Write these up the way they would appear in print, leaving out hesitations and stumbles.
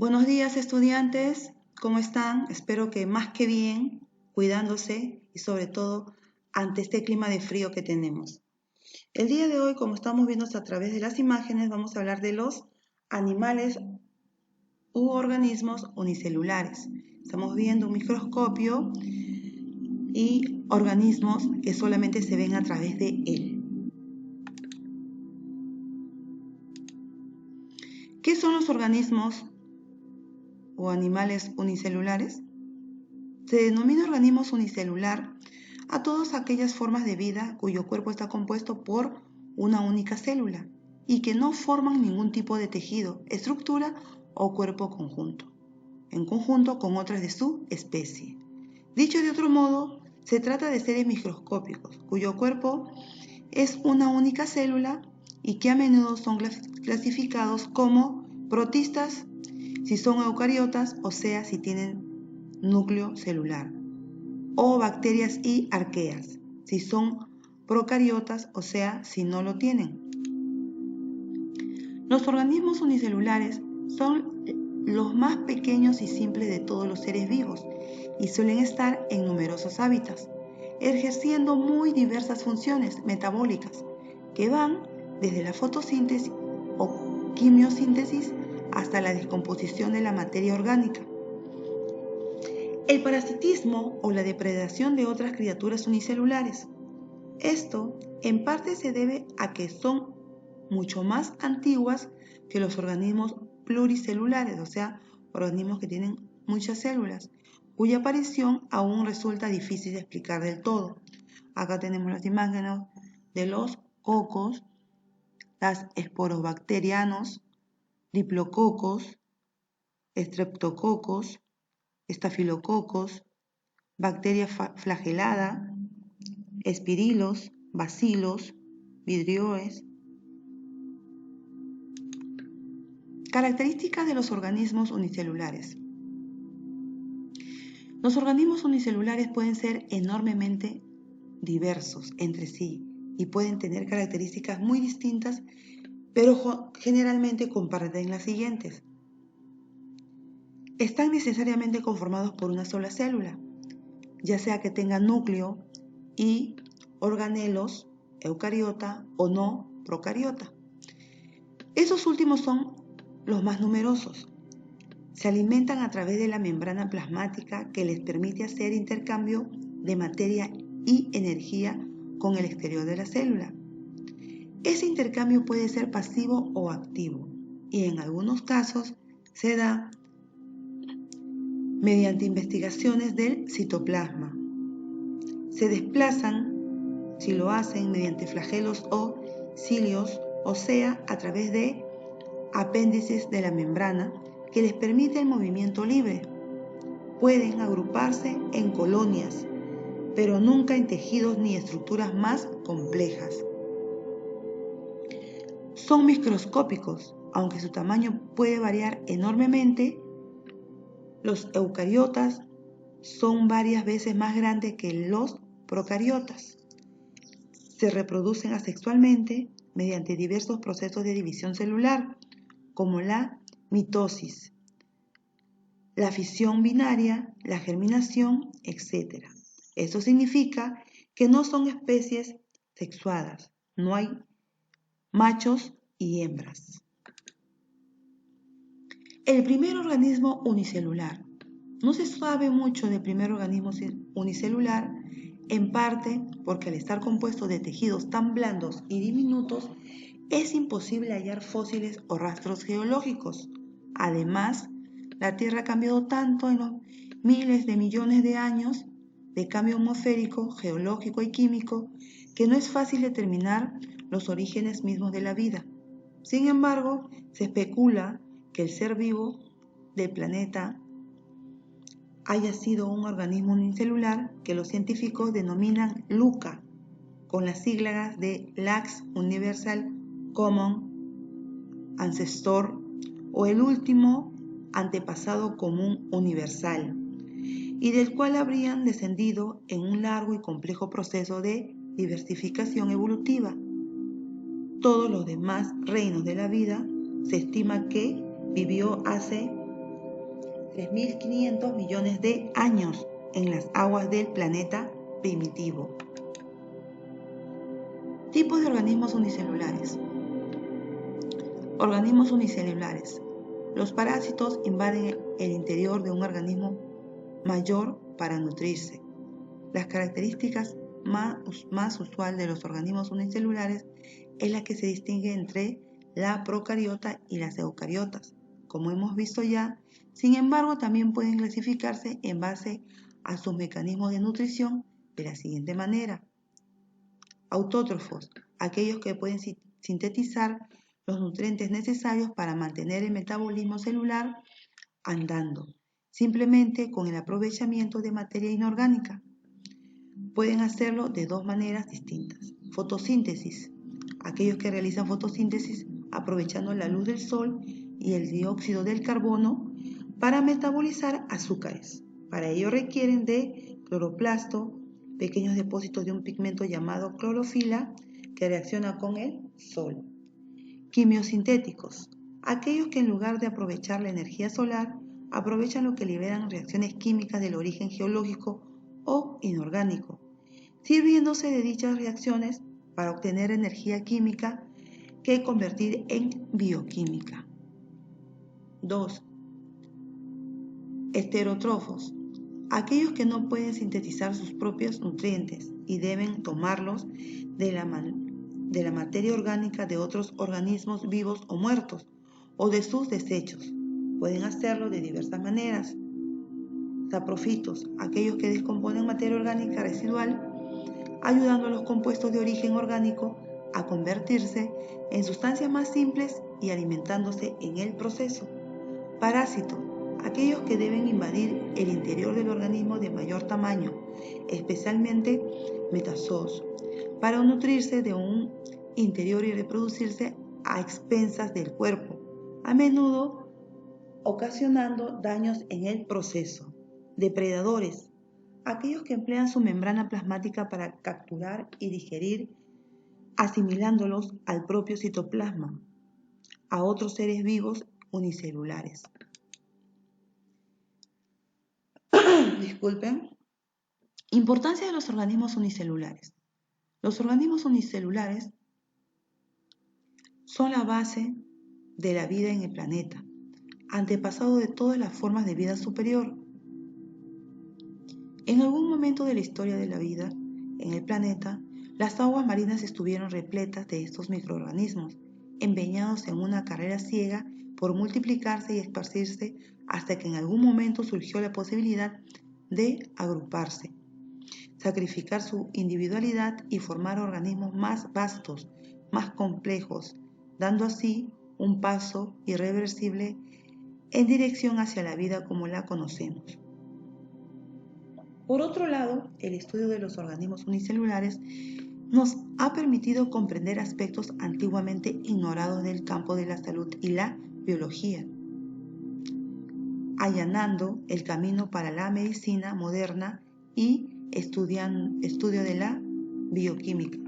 Buenos días, estudiantes, ¿cómo están? Espero que más que bien, cuidándose y sobre todo ante este clima de frío que tenemos. El día de hoy, como estamos viendo a través de las imágenes, vamos a hablar de los animales u organismos unicelulares. Estamos viendo un microscopio y organismos que solamente se ven a través de él. ¿Qué son los organismos o animales unicelulares? Se denomina organismos unicelular a todas aquellas formas de vida cuyo cuerpo está compuesto por una única célula y que no forman ningún tipo de tejido, estructura o cuerpo conjunto, en conjunto con otras de su especie. Dicho de otro modo, se trata de seres microscópicos cuyo cuerpo es una única célula y que a menudo son clasificados como protistas si son eucariotas, o sea, si tienen núcleo celular, o bacterias y arqueas, si son procariotas, o sea, si no lo tienen. Los organismos unicelulares son los más pequeños y simples de todos los seres vivos y suelen estar en numerosos hábitats, ejerciendo muy diversas funciones metabólicas que van desde la fotosíntesis o quimiosíntesis hasta la descomposición de la materia orgánica. El parasitismo o la depredación de otras criaturas unicelulares. Esto en parte se debe a que son mucho más antiguas que los organismos pluricelulares, o sea, organismos que tienen muchas células, cuya aparición aún resulta difícil de explicar del todo. Acá tenemos las imágenes de los cocos, las esporobacterianos, diplococos, estreptococos, estafilococos, bacteria flagelada, espirilos, bacilos, vidrioes. Características de los organismos unicelulares. Los organismos unicelulares pueden ser enormemente diversos entre sí y pueden tener características muy distintas, pero generalmente comparten las siguientes. Están necesariamente conformados por una sola célula, ya sea que tenga núcleo y organelos, eucariota o no procariota. Esos últimos son los más numerosos. Se alimentan a través de la membrana plasmática que les permite hacer intercambio de materia y energía con el exterior de la célula. Ese intercambio puede ser pasivo o activo y en algunos casos se da mediante investigaciones del citoplasma. Se desplazan, si lo hacen, mediante flagelos o cilios, o sea, a través de apéndices de la membrana que les permite el movimiento libre. Pueden agruparse en colonias, pero nunca en tejidos ni estructuras más complejas. Son microscópicos, aunque su tamaño puede variar enormemente. Los eucariotas son varias veces más grandes que los procariotas. Se reproducen asexualmente mediante diversos procesos de división celular, como la mitosis, la fisión binaria, la germinación, etc. Esto significa que no son especies sexuadas, no hay machos y hembras. El primer organismo unicelular. No se sabe mucho del primer organismo unicelular, en parte porque al estar compuesto de tejidos tan blandos y diminutos, es imposible hallar fósiles o rastros geológicos. Además, la Tierra ha cambiado tanto en los miles de millones de años de cambio atmosférico, geológico y químico, que no es fácil determinar los orígenes mismos de la vida. Sin embargo, se especula que el ser vivo del planeta haya sido un organismo unicelular que los científicos denominan LUCA, con las siglas de Lux Universal Common Ancestor, o el último antepasado común universal, y del cual habrían descendido en un largo y complejo proceso de diversificación evolutiva. Todos los demás reinos de la vida se estima que vivió hace 3.500 millones de años en las aguas del planeta primitivo. Tipos de organismos unicelulares. Organismos unicelulares. Los parásitos invaden el interior de un organismo mayor para nutrirse. Las características más usual de los organismos unicelulares es la que se distingue entre la procariota y las eucariotas. Como hemos visto ya, sin embargo, también pueden clasificarse en base a sus mecanismos de nutrición de la siguiente manera. Autótrofos, aquellos que pueden sintetizar los nutrientes necesarios para mantener el metabolismo celular andando, simplemente con el aprovechamiento de materia inorgánica. Pueden hacerlo de dos maneras distintas. Fotosíntesis, aquellos que realizan fotosíntesis aprovechando la luz del sol y el dióxido del carbono para metabolizar azúcares. Para ello requieren de cloroplasto, pequeños depósitos de un pigmento llamado clorofila que reacciona con el sol. Quimiosintéticos, aquellos que en lugar de aprovechar la energía solar, aprovechan lo que liberan reacciones químicas del origen geológico o inorgánico, sirviéndose de dichas reacciones para obtener energía química que convertir en bioquímica. 2. Heterótrofos, aquellos que no pueden sintetizar sus propios nutrientes y deben tomarlos de la materia orgánica de otros organismos vivos o muertos o de sus desechos. Pueden hacerlo de diversas maneras. Saprofitos, aquellos que descomponen materia orgánica residual, ayudando a los compuestos de origen orgánico a convertirse en sustancias más simples y alimentándose en el proceso. Parásitos, aquellos que deben invadir el interior del organismo de mayor tamaño, especialmente metazoos, para nutrirse de un interior y reproducirse a expensas del cuerpo, a menudo ocasionando daños en el proceso. Depredadores, aquellos que emplean su membrana plasmática para capturar y digerir, asimilándolos al propio citoplasma, a otros seres vivos unicelulares. Disculpen. Importancia de los organismos unicelulares. Los organismos unicelulares son la base de la vida en el planeta, antepasado de todas las formas de vida superior. En algún momento de la historia de la vida en el planeta, las aguas marinas estuvieron repletas de estos microorganismos, empeñados en una carrera ciega por multiplicarse y esparcirse hasta que en algún momento surgió la posibilidad de agruparse, sacrificar su individualidad y formar organismos más vastos, más complejos, dando así un paso irreversible en dirección hacia la vida como la conocemos. Por otro lado, el estudio de los organismos unicelulares nos ha permitido comprender aspectos antiguamente ignorados del campo de la salud y la biología, allanando el camino para la medicina moderna y estudio de la bioquímica.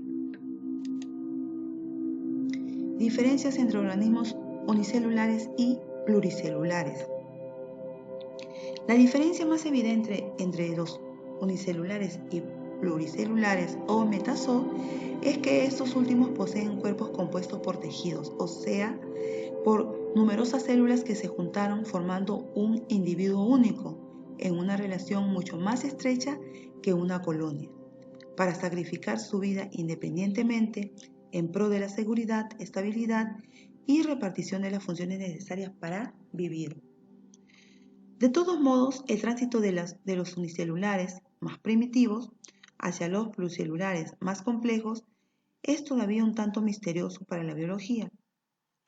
Diferencias entre organismos unicelulares y pluricelulares. La diferencia más evidente entre los unicelulares y pluricelulares o metazoos es que estos últimos poseen cuerpos compuestos por tejidos, o sea, por numerosas células que se juntaron formando un individuo único en una relación mucho más estrecha que una colonia, para sacrificar su vida independientemente en pro de la seguridad, estabilidad y repartición de las funciones necesarias para vivir. De todos modos, el tránsito de los unicelulares más primitivos hacia los pluricelulares más complejos es todavía un tanto misterioso para la biología.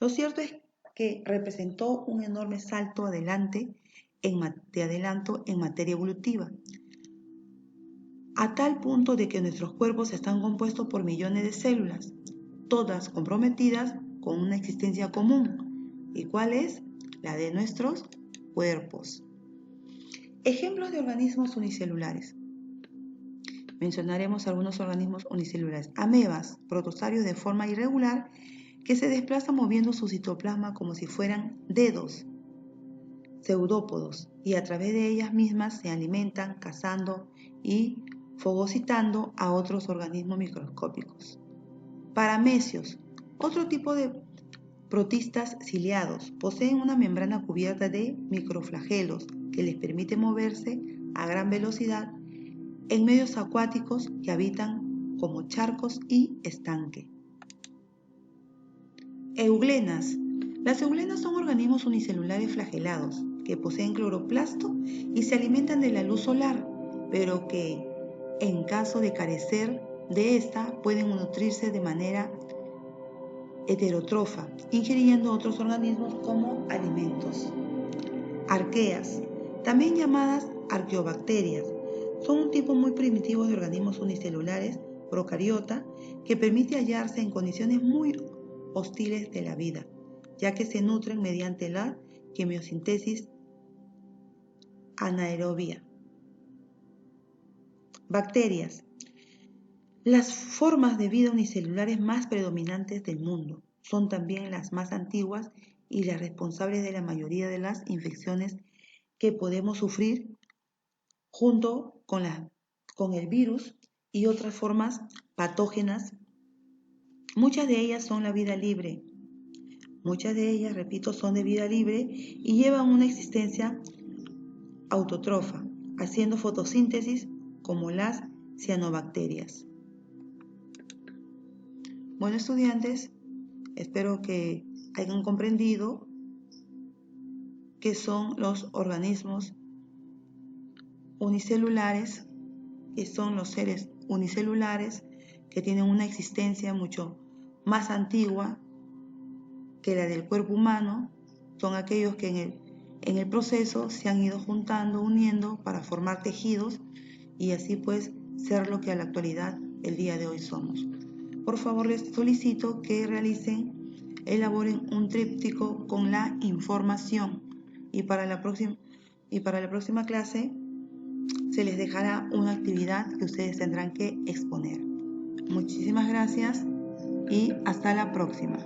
Lo cierto es que representó un enorme salto de adelanto en materia evolutiva, a tal punto de que nuestros cuerpos están compuestos por millones de células, todas comprometidas con una existencia común. ¿Y cuál es? La de nuestros cuerpos. Ejemplos de organismos unicelulares. Mencionaremos algunos organismos unicelulares. Amebas, protozarios de forma irregular que se desplazan moviendo su citoplasma como si fueran dedos. pseudópodos y a través de ellas mismas se alimentan cazando y fagocitando a otros organismos microscópicos. Paramecios, otro tipo de protistas ciliados, poseen una membrana cubierta de microflagelos que les permite moverse a gran velocidad en medios acuáticos que habitan como charcos y estanque. Euglenas. Las euglenas son organismos unicelulares flagelados que poseen cloroplasto y se alimentan de la luz solar, pero que en caso de carecer de esta pueden nutrirse de manera heterótrofa, ingiriendo otros organismos como alimentos. Arqueas, también llamadas arqueobacterias, son un tipo muy primitivo de organismos unicelulares procariota que permite hallarse en condiciones muy hostiles de la vida, ya que se nutren mediante la quimiosintesis anaerobia. Bacterias. Las formas de vida unicelulares más predominantes del mundo son también las más antiguas y las responsables de la mayoría de las infecciones que podemos sufrir junto con el virus y otras formas patógenas. Muchas de ellas son la vida libre. Muchas de ellas, repito, son de vida libre y llevan una existencia autótrofa, haciendo fotosíntesis como las cianobacterias. Bueno, estudiantes, espero que hayan comprendido qué son los organismos unicelulares, que son los seres unicelulares que tienen una existencia mucho más antigua que la del cuerpo humano. Son aquellos que en el proceso se han ido juntando, uniendo para formar tejidos y así pues ser lo que a la actualidad, el día de hoy somos. Por favor, les solicito que elaboren un tríptico con la información y para la próxima clase se les dejará una actividad que ustedes tendrán que exponer. Muchísimas gracias y hasta la próxima.